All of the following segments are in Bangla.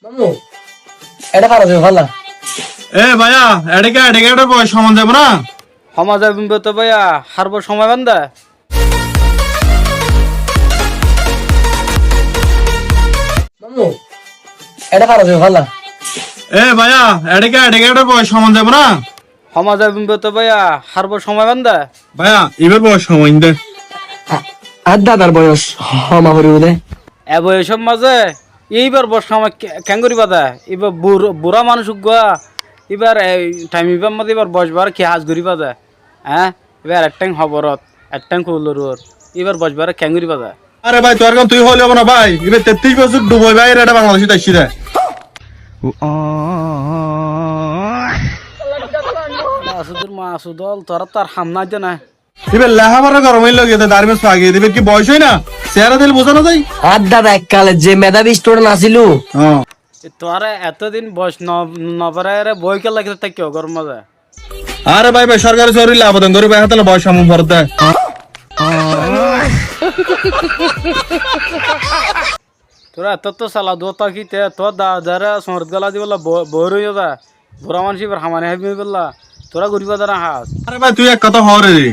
মামু এটা খারাপ হয়ে ভালো এ ভাইয়া এডেকে বয়স সমান যাবো না সমাজ তো ভাইয়া হারবার সময় বান্ধা মামু এটা খারাপ হয়ে ভালো এ ভাইয়া এডেকে বয়স সমান যাবো না সমাজ তো ভাইয়া হারবার সময় বান্ধা ভাইয়া এবার বয়স সমান দে আর দাদার বয়স হমা করি বোধ এ বয়সের মাঝে এইবার বর্ষ আমার কেন করিবা দা এবার বুড়া মানুষ গুয়া এবার টাইম এবার মধ্যে এবার বসবার কি হাজ করিবা দা হ্যাঁ এবার একটাং খবরত একটাং কৌলর এবার বসবার কেন করিবা দা আরে ভাই তোর তুই হলে না ভাই এবার 33 বছর ডুবই ভাই এটা বাংলাদেশে তাইছি রে মাসুদুর মাসুদল তোরা তার হামনা জানা এবার লেহামারা গরমই লাগে দাঁড়িয়ে আগে দিবে কি বয়স হয় না চেহারা দিলে বোঝানো যায় আর দাদা এককালে যে মেধাবী স্টুডেন্ট আসিল তোরা এতদিন বয়স নবরায় বই কে লাগে তাই কেউ গরম মজা আরে ভাই ভাই সরকারি চাকরি আবেদন করি ভাই হাতে বয়স সমান ভরত দেয় তোরা এত তো সালা দোতা কি তে তো দাদারা সমরত গলা দি বললা বড় হইয়া দা বুড়া মানুষ এবার হামানে হাবি বললা তোরা গরিবা দানা হাস আরে ভাই তুই এক কথা হরে রে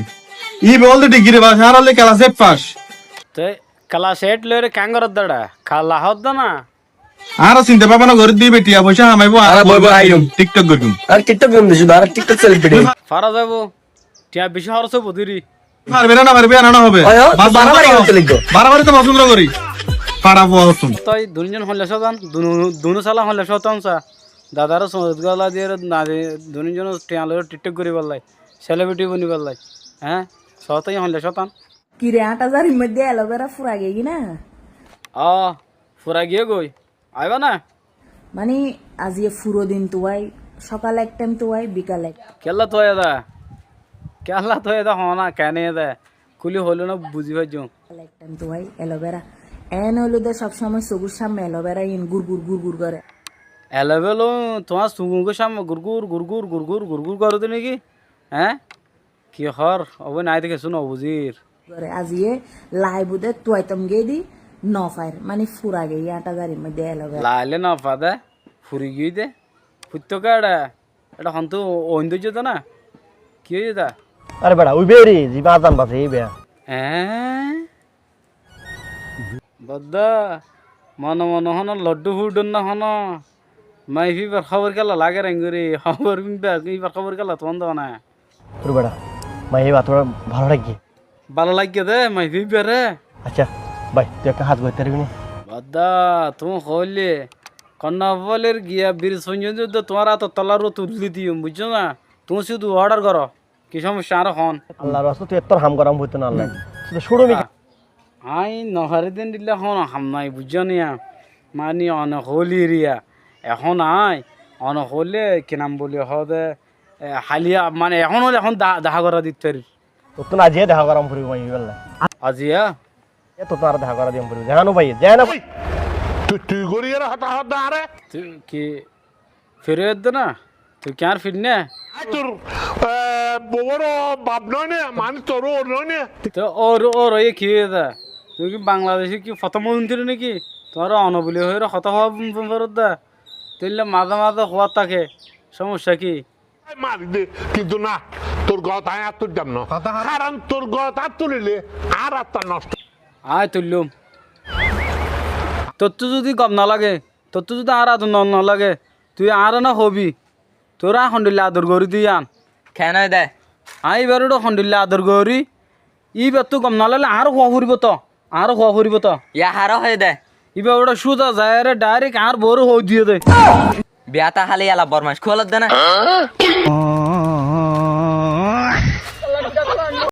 ই বলতে ডিগ্রি পাস আর হলে ক্লাস 8 পাস তে ক্লাস 8 লরে ক্যাঙ্গর দাড়া খালা হদ না আর চিন্তা পাবা না ঘরে দিয়ে বেটিয়া পয়সা হামাইবো আর বইবো আইরম টিকটক করুম আর টিকটক গেম দিছু আর টিকটক সেলিব্রিটি ফারা যাব টিয়া বেশি হরছ বদিরি পারবে না পারবে না হবে বারবারই করতে লিখো বারবারই তো পছন্দ করি পাড়া পছন্দ তাই দুজন হলে সদান দুনো সালা হলে সতানসা দাদারা সমরত গলা দিয়ে না দুজন টিয়া লরে টিকটক করি বললাই সেলিব্রিটি বনি বললাই হ্যাঁ সতাই হলে সতান কিরে 8,000 এর মধ্যে অ্যালোভেরা ফুরা গেই না ফুরা গিয়ে গই আইবা না মানে আজ ফুরো দিন তুয়াই সকাল এক টাইম তুয়াই বিকাল এক কেলা তো এদা হনা কেন এদা কুলি হলো না বুঝি ভাইছো এক টাইম তুয়াই অ্যালোভেরা এন হলো দে সবসময় সবুজ সামনে অ্যালোভেরা ইন গুড় গুড় করে এলেবেলো তোমার সুগুঙ্গ সামনে গুরগুর করো তো নাকি হ্যাঁ কি হর অব নাই দেখে শুনো বুঝির করে আজিয়ে লাই বুদে তুয়াইতম গে দি ন ফায়ার মানে ফুরা গেই 8,000 এর মধ্যে অ্যালোভেরা লাইলে না ফাদা ফুরি গিয়ে দে ফুটতো এটা হন্তু ঐন্দর্য তো না কি হয়েছে তা আরে বেড়া ওই বেরি জিবা আজান বাসে এই বেয়া হ্যাঁ বদ্দা মন হন লড্ডু ফুডন না হন মাই ফিবার খবর কেলা লাগে রেঙ্গুরি খবর এইবার খবর কেলা তোমার দাও না তোর বেড়া মাই এই বাতরা ভালো লাগি ভালো লাগে দে মাই ফিবারে আচ্ছা ভাই তুই একটা হাত করতে পারবি না বদ্দা তুমি হইলে কন্যা বলের গিয়া বীর সঞ্জয় তোমার তো তলারও তুলি দিও বুঝছো না তুমি শুধু অর্ডার করো কি সমস্যা আর হন আল্লাহ রাস্তা তুই এত হাম গরম হইতো না আল্লাহ শুধু শুরু মি আই নহরে দিন দিলে হন হাম নাই বুঝছো নিয়া মানে অনেক হলি রিয়া এখন আই অনেক হলে কি নাম বলি হদে হালিয়া মানে এখন হলে এখন দেখা করা দিতে পারি তোর তো না আজিয়ে দেখা গরম পড়বি মাই বেলা আজিয়া এত তো আর দেখা করা দিম পড়বি জানো ভাই যায় না ভাই তুই গড়িয়ে হতা হতা আরে তুই কি ফিরে দে না তুই কেন ফিরনে তোর বড় বাপ নয় না মানে তোর ওর নয় না তো ওর এ কি দা তুই কি বাংলাদেশে কি প্রথম মন্ত্রী নাকি তোমার অনবলি হয়ে কথা হওয়া ফেরত দা তুইলে মাঝে মাঝে হওয়ার থাকে সমস্যা কি মারি দে কিন্তু না তোর গত আয় আর তোর দাম না কারণ তোর গত আর তুলিলে আর আত্মা নষ্ট আয় তুললুম তোর তো যদি গম না লাগে তোর তো যদি আর আদর না লাগে তুই আর না হবি তোরা হন্ডিল্লা আদর করি তুই আন কেন দে আই এবার হন্ডিল্লা আদর করি ইবার তো গম না লাগলে আরো হওয়া ফুরিব তো আরো হওয়া ফুরিব তো ইয়া হারো হয়ে দে এবার ওটা সুদা যায় রে ডাইরেক্ট আর বড় হয়ে দিয়ে দে বিয়াতা খালি এলা বরমাস খোলত দে না